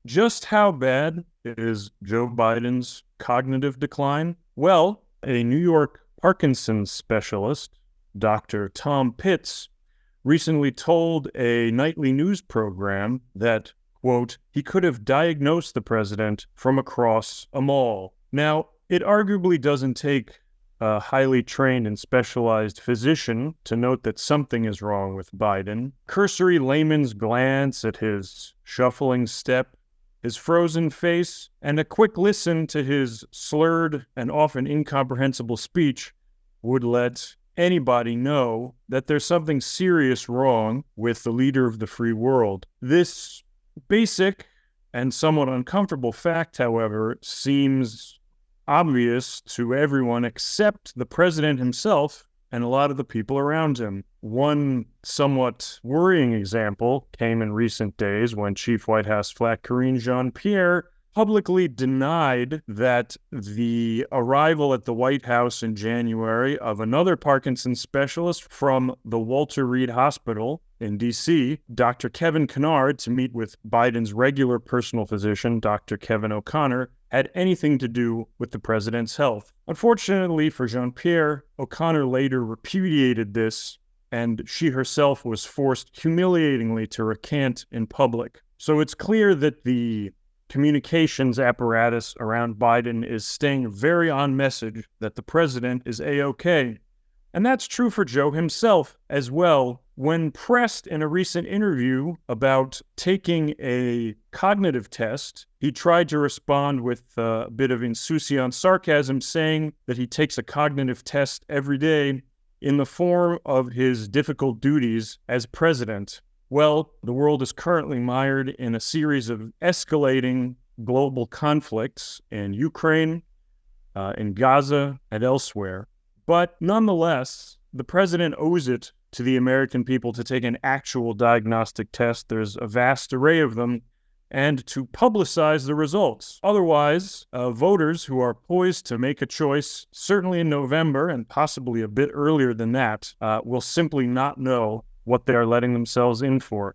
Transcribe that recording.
Just how bad is Joe Biden's cognitive decline? Well, a New York Parkinson specialist, Dr. Tom Pitts, recently told a nightly news program that, quote, he could have diagnosed the president from across a mall. Now, it arguably doesn't take a highly trained and specialized physician to note that something is wrong with Biden. Cursory layman's glance at his shuffling step, his frozen face, and a quick listen to his slurred and often incomprehensible speech would let anybody know that there's something serious wrong with the leader of the free world. This basic and somewhat uncomfortable fact, however, seems obvious to everyone except the president himself and a lot of the people around him. One somewhat worrying example came in recent days when Chief White House flat Karine Jean-Pierre publicly denied that the arrival at the White House in January of another Parkinson's specialist from the Walter Reed Hospital in D.C., Dr. Kevin Kennard, to meet with Biden's regular personal physician, Dr. Kevin O'Connor, had anything to do with the president's health. Unfortunately for Jean-Pierre, O'Connor later repudiated this, and she herself was forced humiliatingly to recant in public. So it's clear that the communications apparatus around Biden is staying very on message that the president is A-OK. And that's true for Joe himself as well. When pressed in a recent interview about taking a cognitive test, he tried to respond with a bit of insouciant sarcasm, saying that he takes a cognitive test every day in the form of his difficult duties as president. Well, the world is currently mired in a series of escalating global conflicts in Ukraine, in Gaza, and elsewhere. But nonetheless, the president owes it to the American people to take an actual diagnostic test. There's a vast array of them, and to publicize the results. Otherwise, voters who are poised to make a choice, certainly in November and possibly a bit earlier than that, will simply not know what they are letting themselves in for.